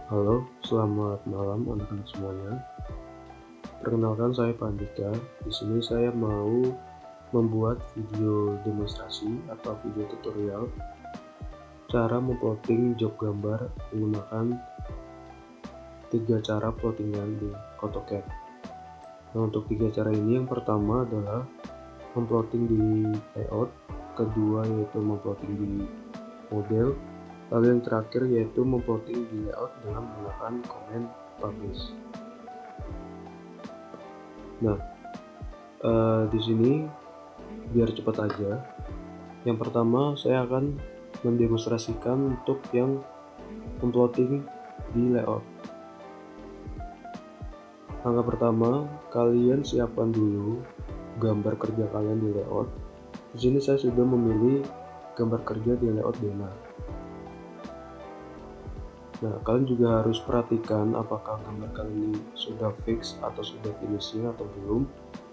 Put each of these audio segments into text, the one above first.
Halo, selamat malam anak-anak semuanya. Perkenalkan saya Pak Andika. Di sini saya mau membuat video demonstrasi atau video tutorial cara memplotting job gambar menggunakan 3 cara plottingan di AutoCAD. Nah, untuk 3 cara ini yang pertama adalah memplotting di layout, kedua yaitu memplotting di model, lalu yang terakhir yaitu memplotting di layout dengan menggunakan command publish. Nah, di sini biar cepat aja. Yang pertama saya akan mendemonstrasikan untuk yang memplotting di layout. Langkah pertama, kalian siapkan dulu gambar kerja kalian di layout. Di sini saya sudah memilih gambar kerja di layout Dena. Nah, kalian juga harus perhatikan apakah gambar kalian ini sudah fix atau sudah finishing atau belum.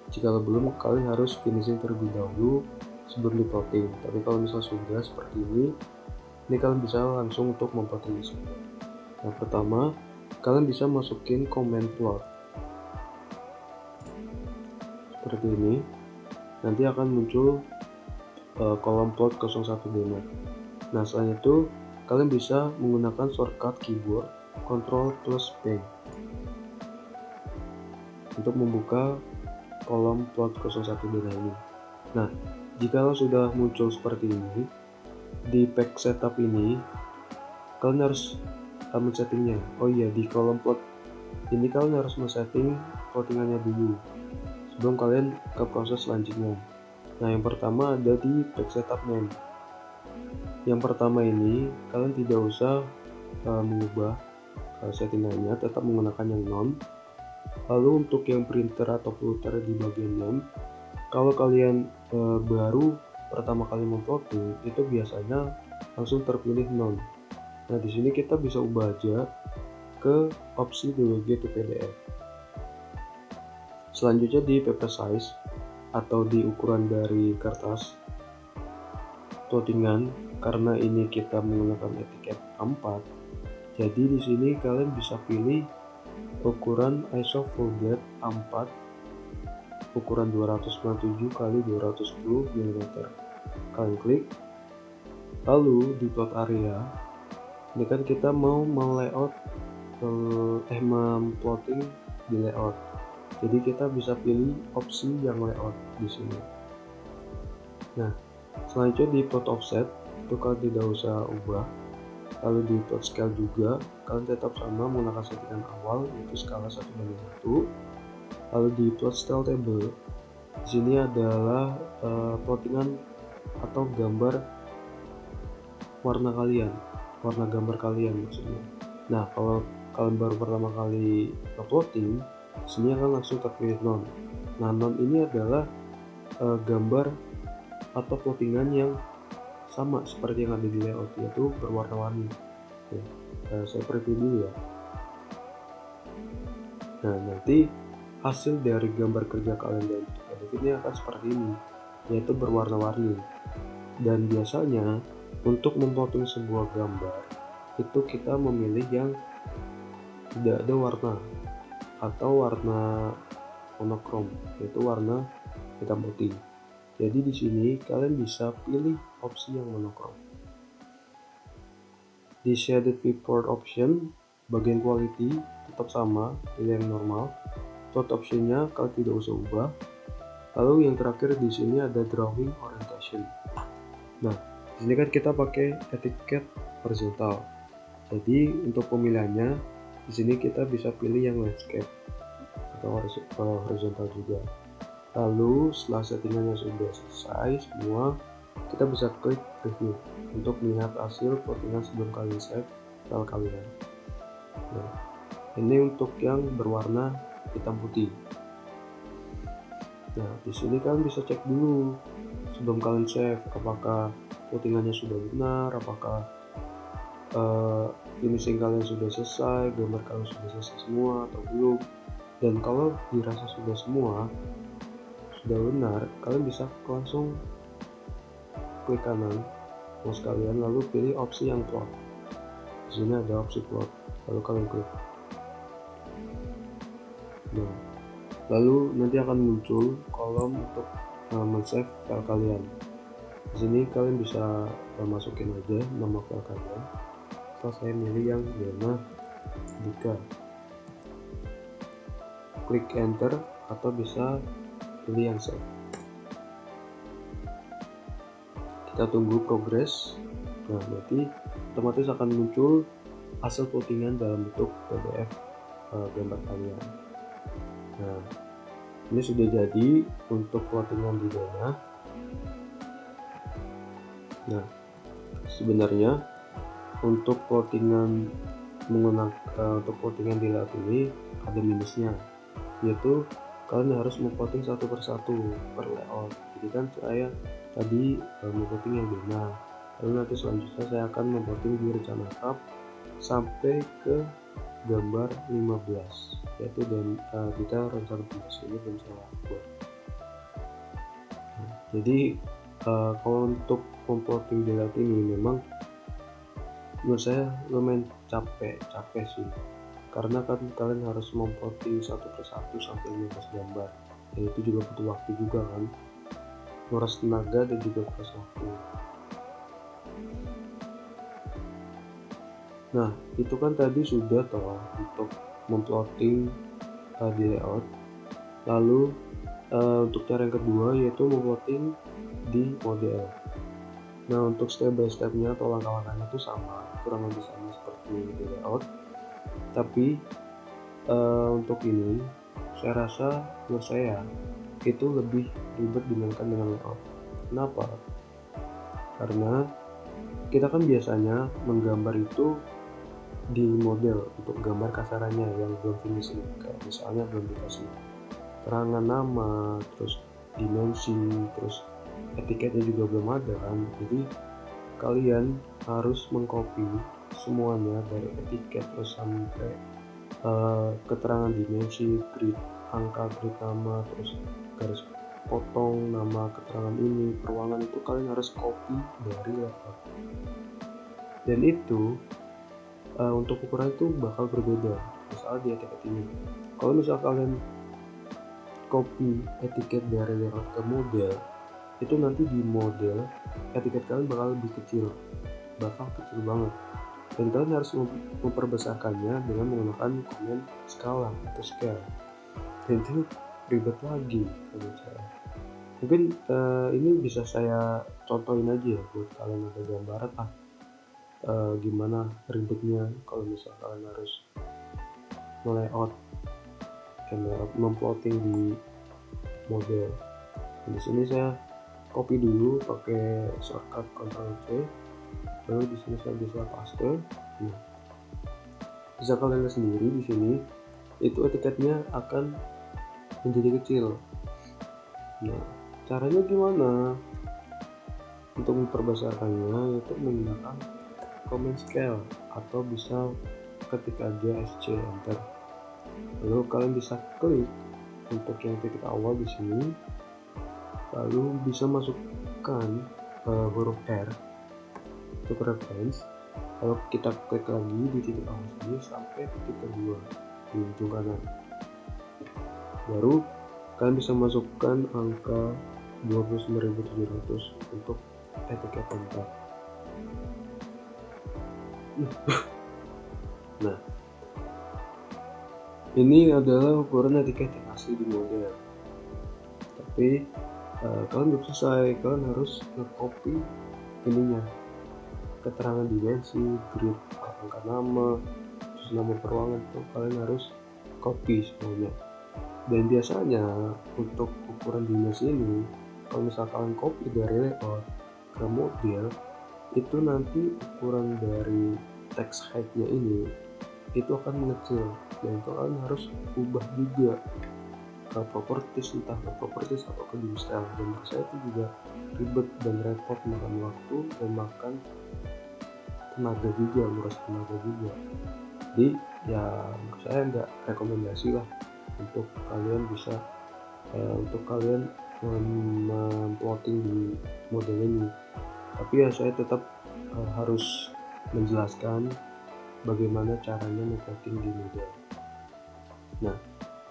Jika belum, kalian harus finishing terlebih dahulu sebelum diplotting. Tapi kalau misalnya sudah seperti ini kalian bisa langsung untuk memplotting di sini. Nah, pertama, kalian bisa masukin command plot seperti ini. Nanti akan muncul kolom plot 01 demo. Nah, selain itu kalian bisa menggunakan shortcut keyboard Ctrl plus P untuk membuka kolom plot 01 demo ini. Nah, jika sudah muncul seperti ini, di pack setup ini kalian harus men-settingnya. Oh iya, di kolom plot ini kalian harus men-setting plottingannya dulu sebelum kalian ke proses selanjutnya. Nah, yang pertama ada di pack setup name. Yang pertama ini kalian tidak usah mengubah settingannya, tetap menggunakan yang non. Lalu untuk yang printer atau footer di bagian name, kalau kalian baru pertama kali memplotting itu biasanya langsung terpilih non. Nah, di sini kita bisa ubah aja ke opsi DWG to PDF. Selanjutnya di paper size atau di ukuran dari kertas plottingan, karena ini kita menggunakan etiket A4, jadi di sini kalian bisa pilih ukuran ISO full depth A4 ukuran 297 x 210 mm. Kalian klik, lalu di plot area ini kan kita mau layout memplotting di layout, jadi kita bisa pilih opsi yang layout di sini. Nah, selanjutnya di plot offset itu kalian tidak usah ubah. Lalu di plot scale juga kalian tetap sama menggunakan settingan awal yaitu skala 1:1. Lalu di plot style table di sini adalah plottingan atau gambar warna gambar kalian maksudnya. Nah, kalau kalian baru pertama kali plotting, di sini akan langsung terpilih non. Nah, non ini adalah gambar atau plottingan yang sama seperti yang ada di layout, yaitu berwarna-warni. Saya preview dulu ya. Nah, nanti hasil dari gambar kerja kalian dan editnya akan seperti ini, yaitu berwarna-warni. Dan biasanya untuk memplotting sebuah gambar itu kita memilih yang tidak ada warna atau warna monokrom, yaitu warna hitam putih. Jadi di sini kalian bisa pilih opsi yang monokrom. Di shaded viewport option bagian quality tetap sama, pilih yang normal. Plot optionnya kalian tidak usah ubah. Lalu yang terakhir di sini ada drawing orientation. Nah, di sini kan kita pakai etiket horizontal. Jadi untuk pemilihannya di sini kita bisa pilih yang landscape atau horizontal juga. Lalu setelah settingannya sudah selesai semua, kita bisa klik preview untuk melihat hasil plottingan sebelum kalian save file kalian. Nah, ini untuk yang berwarna hitam putih. Nah, di sini kalian bisa cek dulu sebelum kalian save apakah plottingannya sudah benar, apakah finishing kalian sudah selesai, gambar kalian sudah selesai semua atau belum. Dan kalau dirasa sudah semua, sudah benar, kalian bisa langsung klik kanan mouse kalian lalu pilih opsi yang plot. Di sini ada opsi plot. lalu kalian klik. Nah, lalu nanti akan muncul kolom untuk men-save file kalian. Di sini kalian bisa masukin aja nama file kalian. Setelah saya milih yang Dena Dika, klik enter atau bisa pilih yang save. Kita tunggu progres. Nah, nanti otomatis akan muncul hasil plottingan dalam bentuk PDF gambar kalian. Nah, ini sudah jadi untuk plottingan di Dena. Nah, sebenarnya untuk plottingan untuk plottingan di layout ini ada minusnya, yaitu kalian harus memplotting satu persatu per layout. Jadi kan saya tadi memplotting yang Dena, lalu nanti selanjutnya saya akan memplotting di rencana tab sampai ke gambar 15, yaitu dan kita rencana 15 ini belum saya buat. Jadi kalau untuk memplotting di layout ini memang menurut saya lumayan capek sih, karena kan kalian harus memplotting satu persatu sampai 15 gambar, dan itu juga butuh waktu juga kan, nguras tenaga dan juga kuras waktu. Nah, itu kan tadi sudah toh untuk memplotting di layout. Lalu untuk cara yang kedua yaitu memplotting di model. Nah, untuk step by stepnya atau langkah-langkahnya itu sama, kurang lebih sama seperti di layout. Tapi untuk ini saya rasa menurut saya itu lebih ribet dibandingkan dengan layout. Kenapa? Karena kita kan biasanya menggambar itu di model untuk gambar kasarannya yang belum finishing, kayak misalnya belum dikasih keterangan nama, terus dimensi, terus etiketnya juga belum ada kan. Jadi kalian harus mengcopy semuanya dari etiket terus sampai keterangan dimensi, grid angka, grid nama, terus garis potong, nama, keterangan ini, peruangan, itu kalian harus copy dari layout. Dan itu untuk ukuran itu bakal berbeda. Misalnya di etiket ini, kalau misal kalian copy etiket dari layout ke model, itu nanti di model etiket kalian bakal lebih kecil, bakal kecil banget, dan kalian harus memperbesarkannya dengan menggunakan komen skala atau scale, dan itu ribet lagi menurut saya. Mungkin ini bisa saya contohin aja ya buat kalian ada gambaran gimana ribetnya kalau misalnya kalian harus nge-layout kamera, memplotting di model. Di sini saya copy dulu pakai shortcut Ctrl C, lalu di sini saya bisa paste. Nah, bisa kalian lihat sendiri di sini itu etiketnya akan menjadi kecil. Nah, caranya gimana untuk memperbesarkannya? Yaitu menggunakan comment scale atau bisa ketik aja SC enter. Lalu kalian bisa klik untuk yang titik awal di sini, lalu bisa masukkan huruf R untuk reference. Lalu kita klik lagi di titik awal sini sampai titik kedua di ujung kanan. Baru kalian bisa masukkan angka 29.700 untuk etiket tempat. Nah, ini adalah ukuran etiket yang asli di model. Tapi kalian belum selesai, kalian harus nge-copy ininya, keterangan dimensi, grid, angka nama, terus nama peruangan, itu kalian harus copy semuanya. Dan biasanya untuk ukuran dimensi ini, kalau misalkan copy dari layout ke model, itu nanti ukuran dari text height-nya ini itu akan mengecil, dan itu kalian harus ubah juga ke properties, entah ke properties atau ke dim style. Dan menurut saya itu juga ribet dan repot, makan waktu dan makan tenaga juga, nguras tenaga juga. Jadi ya menurut saya nggak rekomendasi lah untuk kalian bisa untuk kalian memplotting di model ini. Tapi ya saya tetap harus menjelaskan bagaimana caranya memplotting di model. Nah,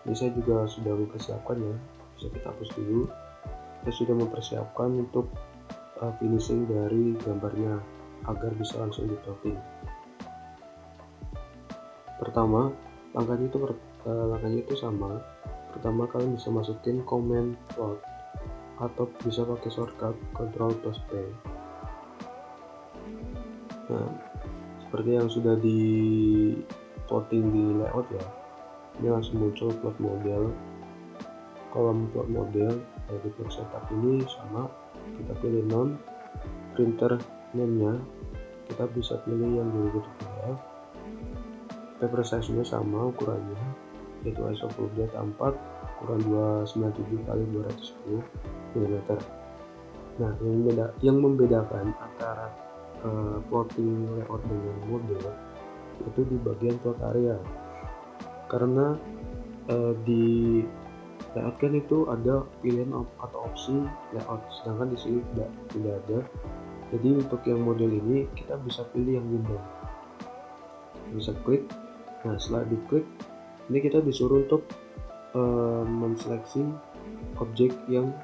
ini saya juga sudah mempersiapkan ya, bisa kita hapus dulu. Kita sudah mempersiapkan untuk finishing dari gambarnya agar bisa langsung diplotting. Pertama, langkahnya itu sama. Pertama, kalian bisa masukin comment plot atau bisa pakai shortcut Ctrl+P. Nah, seperti yang sudah di plotting di layout ya, ini langsung muncul plot model, kolom plot model. Di plot setup ini sama, kita pilih non printer name-nya, kita bisa pilih yang bentuk PDF. Paper size-nya sama ukurannya, yaitu ISO full data 4 ukuran 297 x 210 mm. Nah, yang membedakan antara plotting layout dengan model itu di bagian plot area, karena di layout kan itu ada pilihan atau opsi layout, sedangkan di sini tidak ada. Jadi untuk yang model ini kita bisa pilih yang window, bisa klik. Nah, setelah diklik ini kita disuruh untuk menseleksi objek yang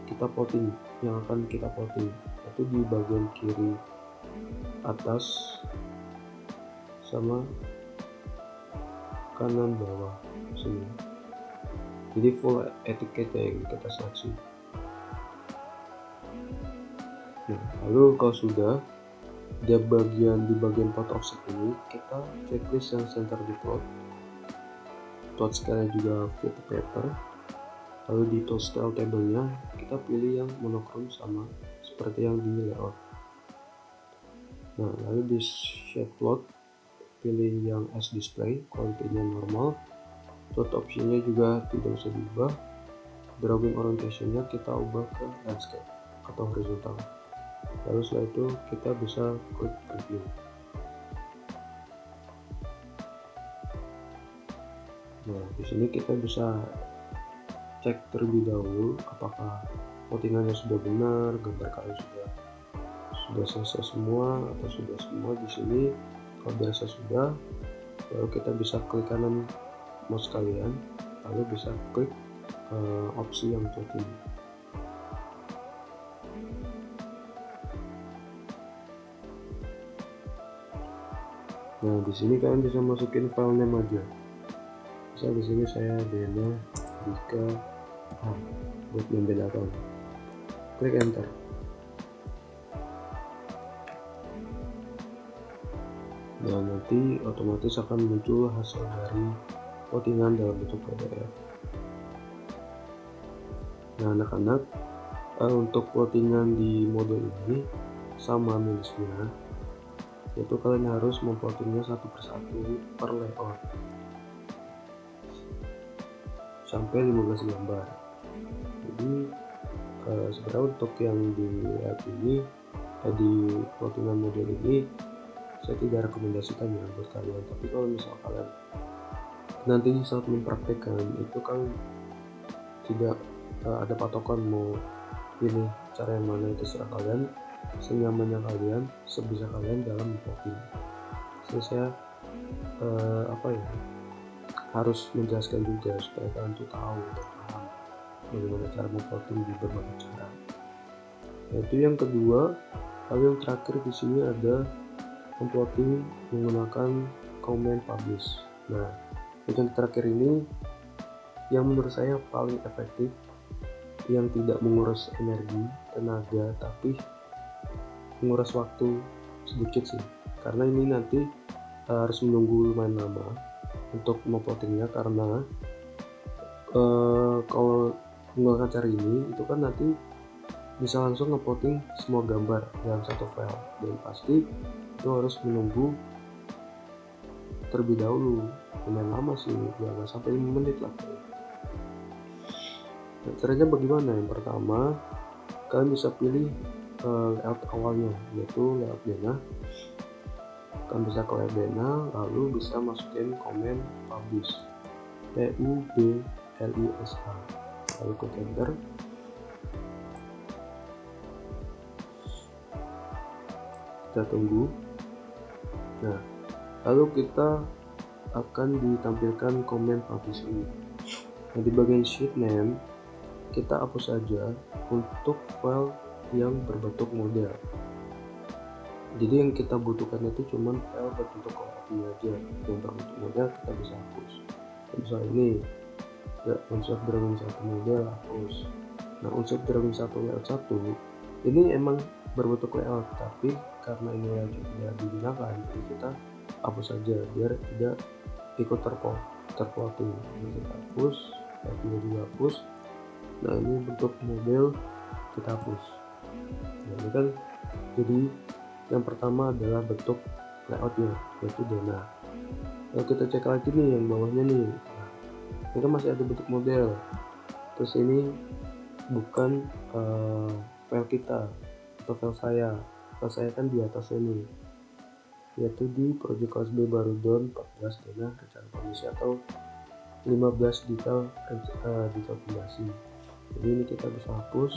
kita plotting, yang akan kita plotting, itu di bagian kiri atas sama kanan bawah sini. Jadi full etiket yang kita seleksi. Nah, lalu kalau sudah di bagian plot offset ini, kita checklist yang center di plot scale juga fit paper. Lalu di tool style table-nya kita pilih yang monochrome sama seperti yang di layout. Nah, lalu di shape plot pilih yang as display, quality-nya normal. Plot option-nya juga tidak usah diubah. Drawing orientation-nya kita ubah ke landscape atau horizontal. Lalu setelah itu kita bisa klik preview. Nah, di sini kita bisa cek terlebih dahulu apakah plottingannya sudah benar, gambar kalian sudah selesai semua atau sudah semua. Di sini kalau biasa sudah, lalu kita bisa klik kanan mouse kalian, lalu bisa klik opsi yang plotting. Nah, di sini kalian bisa masukin file name aja. Misal di sini saya Dena Dika buat membedakan. Klik enter. Nah, nanti otomatis akan muncul hasil dari plottingan dalam bentuk PDF. Nah, anak-anak, untuk plottingan di model ini sama minusnya, yaitu kalian harus memplottingnya satu persatu per layout sampai 15 gambar. Jadi sebenarnya untuk yang di layout ini, di plottingan model ini saya tidak rekomendasikan ya buat kalian. Tapi kalau misal kalian nanti saat mempraktekkan itu, kalian tidak ada patokan mau pilih cara yang mana, itu serah kalian, senyamannya kalian, sebisa kalian dalam memplotting. Jadi saya harus menjelaskan juga supaya kalian tuh tahu dan paham bagaimana cara memplotting di berbagai cara. Yaitu yang kedua, lalu yang terakhir di sini ada memplotting menggunakan comment publish. Nah, yang terakhir ini yang menurut saya paling efektif, yang tidak menguras energi, tenaga, tapi menguras waktu sedikit sih. Karena ini nanti harus menunggu lumayan lama untuk memplottingnya, karena kalau menggunakan cara ini itu kan nanti bisa langsung ngeplotting semua gambar dalam satu file, dan pasti itu harus menunggu terlebih dahulu, lumayan lama sih, jangan sampai 5 menit lah. Nah, caranya bagaimana? Yang pertama, kalian bisa pilih layout awalnya, yaitu layout Dena. Kalian bisa ke layout Dena, lalu bisa masukin comment publish, PUBLISH, lalu klik enter. Kita tunggu. Nah, Lalu kita akan ditampilkan komen publish ini. Nah, di bagian sheet name kita hapus saja untuk file yang berbentuk model. Jadi yang kita butuhkan itu cuma file berbentuk copy aja. Yang berbentuk model kita bisa hapus. Misalnya ini ya, unsur drawing 1 model hapus. Nah, unsur drawing 1 layout 1 ini emang berbentuk layout, tapi karena ini layout tidak digunakan, jadi kita hapus saja biar tidak ikut terplotting. Ini kita hapus, layoutnya juga hapus. Nah, ini bentuk model kita hapus. Nah, ini kan jadi yang pertama adalah bentuk layoutnya, yaitu Dana. Lalu kita cek lagi nih yang bawahnya nih. Nah, ini kan masih ada bentuk model. Terus ini bukan file kita atau file saya. File saya kan di atasnya nih, yaitu di project kelas B baru down 14 Dana rencana kondisi atau 15 detail fondasi. Jadi ini kita bisa hapus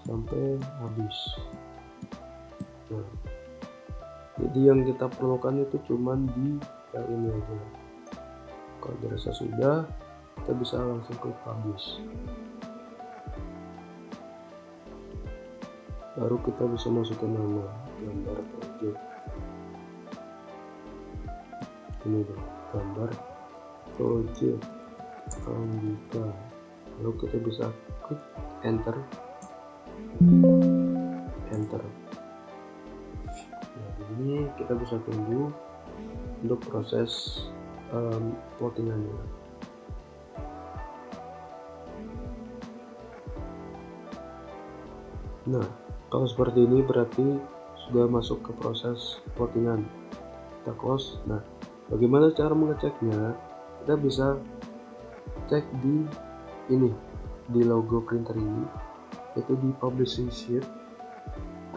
sampai habis. Nah, jadi yang kita perlukan itu cuman di file ini aja. Kalau dirasa sudah, kita bisa langsung klik publish. Baru kita bisa masukin nama gambar project. Ini deh, gambar project Andika. Lalu kita bisa klik enter. Nah, ini kita bisa tunggu untuk proses plottingannya. Nah, kalau seperti ini berarti sudah masuk ke proses plottingan. Kita close. Nah, bagaimana cara mengeceknya? Kita bisa cek di ini, di logo printer ini, itu di publishing sheet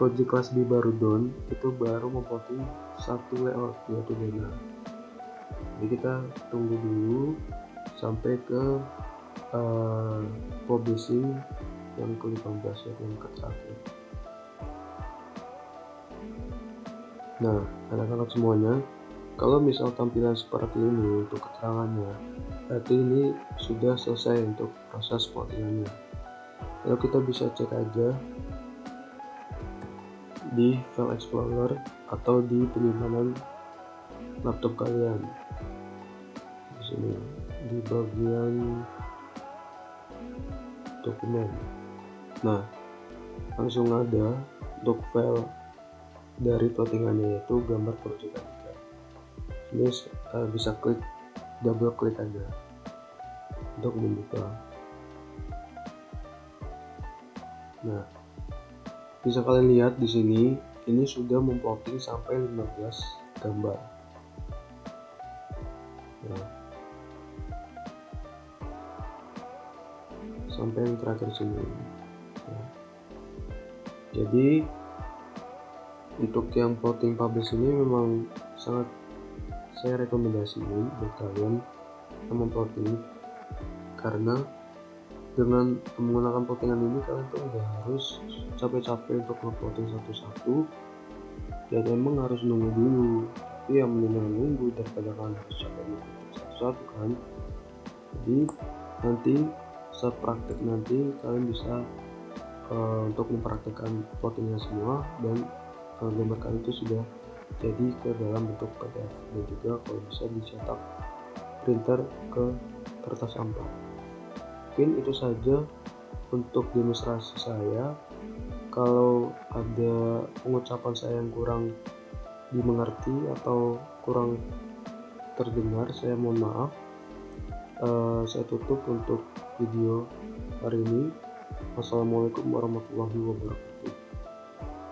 project kelas B baru down, itu baru memplotting satu layout, yaitu Dana. Jadi kita tunggu dulu sampai ke publishing yang ke-15, yaitu yang terakhir. Nah, anak-anak semuanya, kalau misal tampilan seperti ini untuk keterangannya, berarti ini sudah selesai untuk proses plottingannya. Lalu kita bisa cek aja di file explorer atau di penyimpanan laptop kalian. Di sini di bagian dokumen. Nah, langsung ada untuk file dari plottingannya, yaitu gambar project Andika. Ini bisa double klik aja untuk membuka. Nah, bisa kalian lihat di sini, ini sudah memplotting sampai 15 gambar. Nah, sampai yang terakhir sini. Nah, jadi untuk yang plotting publish ini memang sangat saya rekomendasiin buat kalian yang memplotting, karena dengan menggunakan plottingan ini kalian tuh nggak harus capek-capek untuk nge-plotting satu-satu, dan emang harus nunggu dulu, tapi yang mendingan nunggu daripada kalian harus capek nge-plotting satu-satu kan. Jadi nanti saat praktek nanti kalian bisa untuk mempraktekkan plottingnya semua, dan gambar kalian itu sudah jadi ke dalam bentuk PDF, dan juga kalau bisa dicetak printer ke kertas sampah. Mungkin itu saja untuk demonstrasi saya. Kalau ada pengucapan saya yang kurang dimengerti atau kurang terdengar, saya mohon maaf. Saya tutup untuk video hari ini. Wassalamualaikum warahmatullahi wabarakatuh.